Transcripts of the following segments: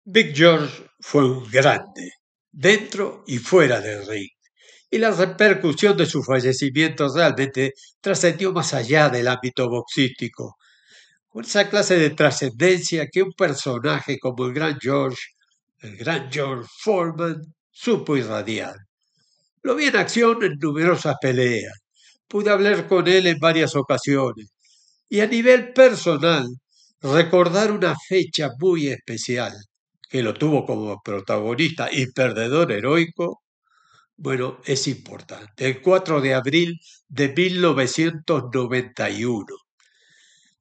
Big George fue un grande, dentro y fuera del ring, y la repercusión de su fallecimiento realmente trascendió más allá del ámbito boxístico, con esa clase de trascendencia que un personaje como el gran George Foreman, supo irradiar. Lo vi en acción en numerosas peleas, pude hablar con él en varias ocasiones, y a nivel personal, recordar una fecha muy especial, que lo tuvo como protagonista y perdedor heroico, bueno, es importante. El 4 de abril de 1991.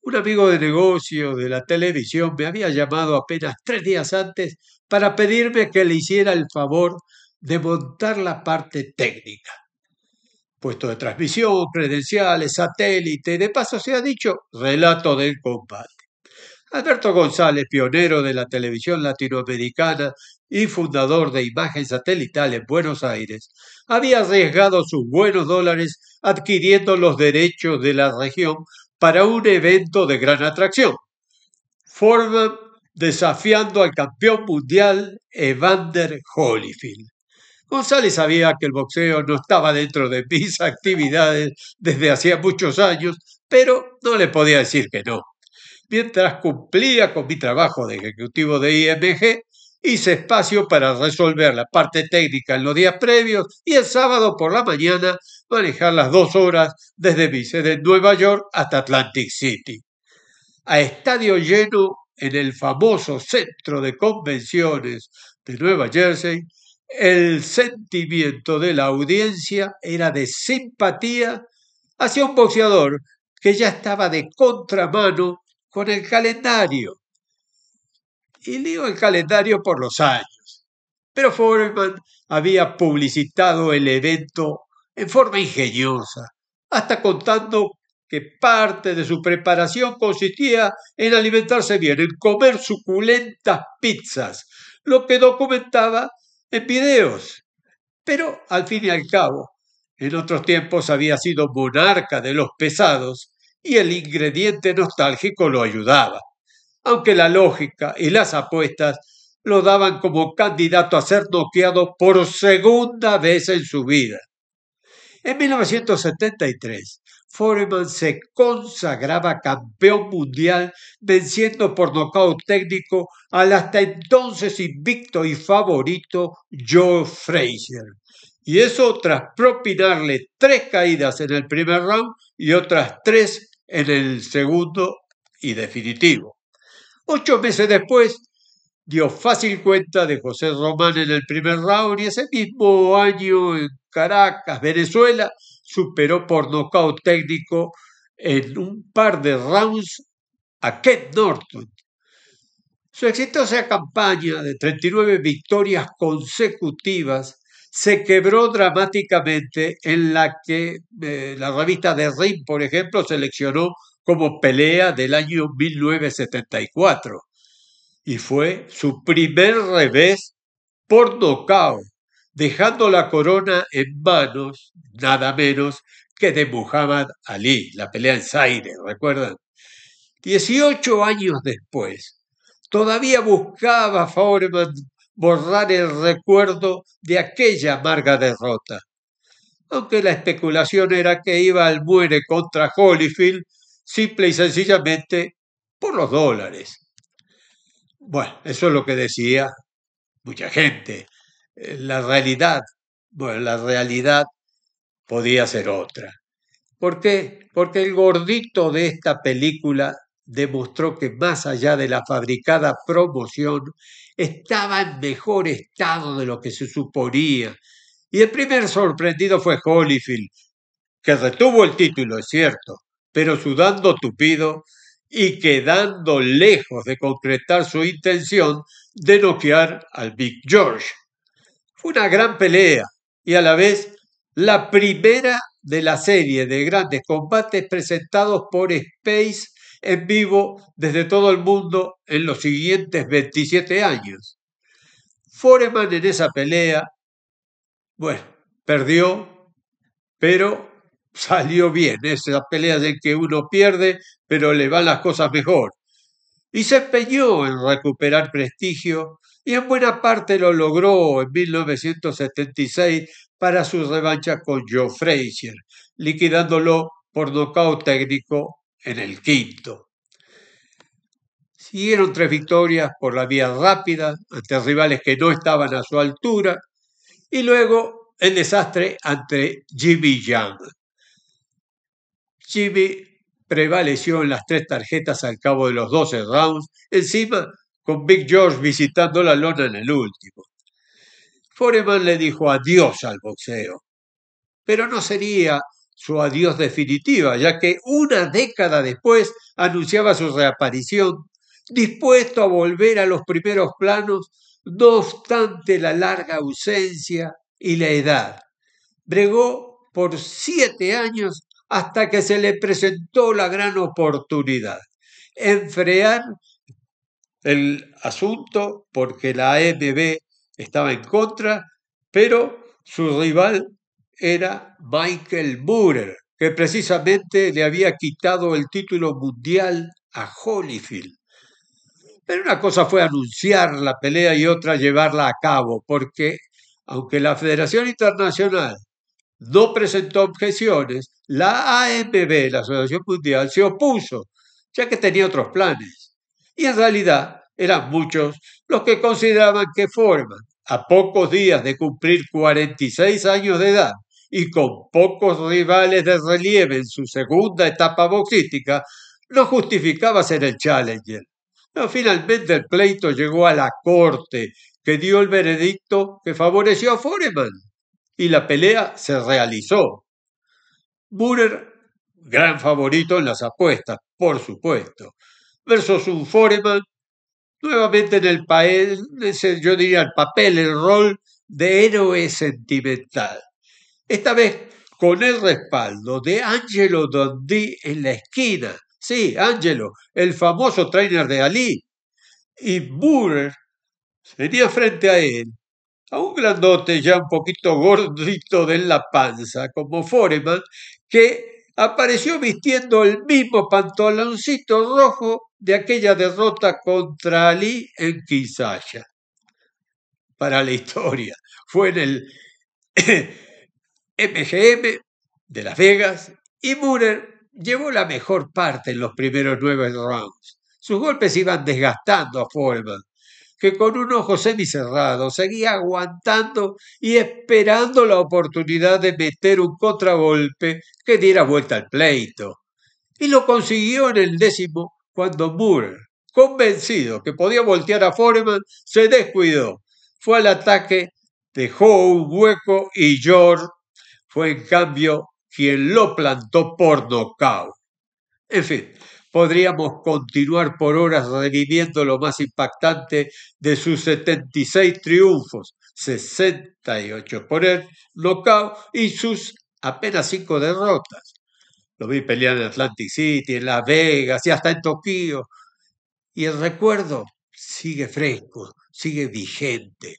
Un amigo de negocio de la televisión me había llamado apenas 3 días antes para pedirme que le hiciera el favor de montar la parte técnica. Puesto de transmisión, credenciales, satélite, de paso se ha dicho, relato del combate. Alberto González, pionero de la televisión latinoamericana y fundador de Imagen Satelital en Buenos Aires, había arriesgado sus buenos dólares adquiriendo los derechos de la región para un evento de gran atracción. Foreman desafiando al campeón mundial Evander Holyfield. González sabía que el boxeo no estaba dentro de mis actividades desde hacía muchos años, pero no le podía decir que no. Mientras cumplía con mi trabajo de ejecutivo de IMG, hice espacio para resolver la parte técnica en los días previos y el sábado por la mañana manejar las 2 horas desde mi sede en Nueva York hasta Atlantic City. A estadio lleno en el famoso centro de convenciones de Nueva Jersey, el sentimiento de la audiencia era de simpatía hacia un boxeador que ya estaba de contramano con el calendario. Y digo el calendario por los años. Pero Foreman había publicitado el evento en forma ingeniosa, hasta contando que parte de su preparación consistía en alimentarse bien, en comer suculentas pizzas, lo que documentaba en videos. Pero al fin y al cabo, en otros tiempos había sido monarca de los pesados y el ingrediente nostálgico lo ayudaba, aunque la lógica y las apuestas lo daban como candidato a ser noqueado por segunda vez en su vida. En 1973, Foreman se consagraba campeón mundial venciendo por nocaut técnico al hasta entonces invicto y favorito Joe Frazier. Y eso tras propinarle 3 caídas en el primer round y otras 3 en el segundo y definitivo. 8 meses después, dio fácil cuenta de José Román en el primer round y ese mismo año en Caracas, Venezuela, superó por nocaut técnico en un par de rounds a Ken Norton. Su exitosa campaña de 39 victorias consecutivas se quebró dramáticamente en la que la revista The Ring, por ejemplo, seleccionó como pelea del año 1974 y fue su primer revés por nocaut, dejando la corona en manos nada menos que de Muhammad Ali, la pelea en Zaire, ¿recuerdan? 18 años después, todavía buscaba Foreman borrar el recuerdo de aquella amarga derrota, aunque la especulación era que iba al muere contra Holyfield simple y sencillamente por los dólares. Bueno, eso es lo que decía mucha gente. La realidad podía ser otra. ¿Por qué? Porque el gordito de esta película demostró que más allá de la fabricada promoción, estaba en mejor estado de lo que se suponía. Y el primer sorprendido fue Holyfield, que retuvo el título, es cierto, pero sudando tupido y quedando lejos de concretar su intención de noquear al Big George. Fue una gran pelea y a la vez la primera de la serie de grandes combates presentados por Space en vivo desde todo el mundo en los siguientes 27 años. Foreman en esa pelea, bueno, perdió, pero salió bien. Esas peleas en que uno pierde, pero le van las cosas mejor. y se empeñó en recuperar prestigio y en buena parte lo logró en 1976 para su revancha con Joe Frazier, liquidándolo por nocaut técnico en el quinto. Siguieron tres victorias por la vía rápida ante rivales que no estaban a su altura y luego el desastre ante Jimmy Young. Jimmy prevaleció en las tres tarjetas al cabo de los 12 rounds, encima con Big George visitando la lona en el último. Foreman le dijo adiós al boxeo, pero no sería su adiós definitiva, ya que una década después anunciaba su reaparición, dispuesto a volver a los primeros planos, no obstante la larga ausencia y la edad. Bregó por 7 años hasta que se le presentó la gran oportunidad, enfriar el asunto porque la AMB estaba en contra, pero su rival era Michael Moorer, que precisamente le había quitado el título mundial a Holyfield. Pero una cosa fue anunciar la pelea y otra llevarla a cabo, porque aunque la Federación Internacional no presentó objeciones, la AMB, la Asociación Mundial, se opuso, ya que tenía otros planes. Y en realidad eran muchos los que consideraban que Foreman, a pocos días de cumplir 46 años de edad y con pocos rivales de relieve en su segunda etapa boxística, no justificaba ser el challenger. No, finalmente el pleito llegó a la corte, que dio el veredicto que favoreció a Foreman y la pelea se realizó. Moorer, gran favorito en las apuestas, por supuesto, versus un Foreman, nuevamente en el país, yo diría el papel, el rol de héroe sentimental. Esta vez con el respaldo de Angelo Dundee en la esquina. Sí, Angelo, el famoso trainer de Ali. Y Moorer tenía frente a él a un grandote ya un poquito gordito de la panza, como Foreman, que apareció vistiendo el mismo pantaloncito rojo de aquella derrota contra Ali en Kinshasa. Para la historia, fue en el MGM de Las Vegas y Moorer llevó la mejor parte en los primeros 9 rounds. Sus golpes iban desgastando a Foreman, que con un ojo semicerrado seguía aguantando y esperando la oportunidad de meter un contragolpe que diera vuelta al pleito. Y lo consiguió en el 10º cuando Moorer, convencido que podía voltear a Foreman, se descuidó. Fue al ataque, dejó un hueco y George fue en cambio quien lo plantó por nocaut. En fin, podríamos continuar por horas reviviendo lo más impactante de sus 76 triunfos, 68 por el nocaut y sus apenas 5 derrotas. Lo vi pelear en Atlantic City, en Las Vegas y hasta en Tokio. Y el recuerdo sigue fresco, sigue vigente.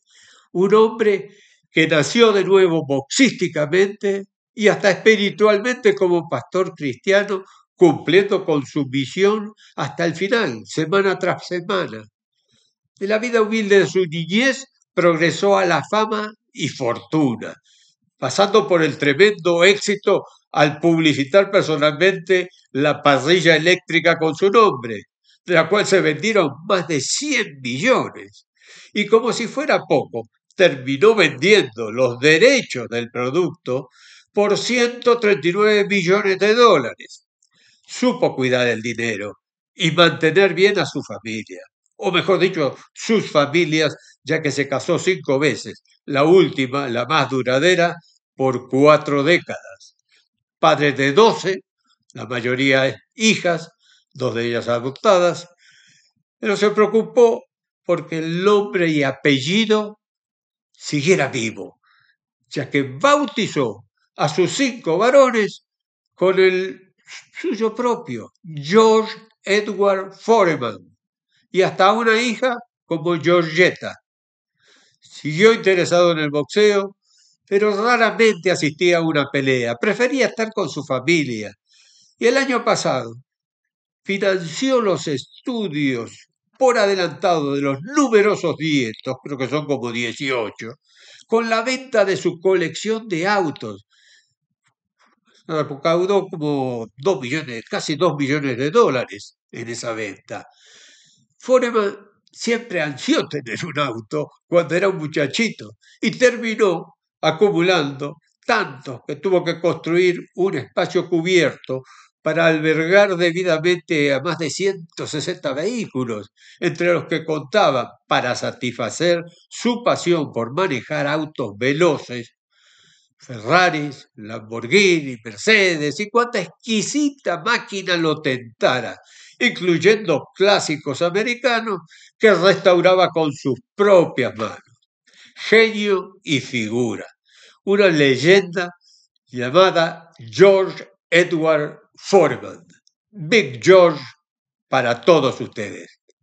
Un hombre que nació de nuevo boxísticamente y hasta espiritualmente como pastor cristiano, cumpliendo con su misión hasta el final, semana tras semana. De la vida humilde de su niñez progresó a la fama y fortuna, pasando por el tremendo éxito al publicitar personalmente la parrilla eléctrica con su nombre, de la cual se vendieron más de 100 millones. Y como si fuera poco, terminó vendiendo los derechos del producto por 139 millones de dólares. Supo cuidar el dinero y mantener bien a su familia, o mejor dicho, sus familias, ya que se casó 5 veces, la última, la más duradera, por 4 décadas. Padre de 12, la mayoría hijas, 2 de ellas adoptadas, pero se preocupó porque el nombre y apellido siguiera vivo, ya que bautizó a sus 5 varones con el suyo propio, George Edward Foreman, y hasta una hija como Georgetta. Siguió interesado en el boxeo, pero raramente asistía a una pelea, prefería estar con su familia. Y el año pasado financió los estudios por adelantado de los numerosos nietos, creo que son como 18, con la venta de su colección de autos. Recaudó como 2 millones, casi $2 millones en esa venta. Foreman siempre ansió tener un auto cuando era un muchachito y terminó acumulando tantos que tuvo que construir un espacio cubierto para albergar debidamente a más de 160 vehículos, entre los que contaban para satisfacer su pasión por manejar autos veloces, Ferraris, Lamborghini, Mercedes y cuanta exquisita máquina lo tentara, incluyendo clásicos americanos que restauraba con sus propias manos. Genio y figura. Una leyenda llamada George Edward Foreman. Big George para todos ustedes.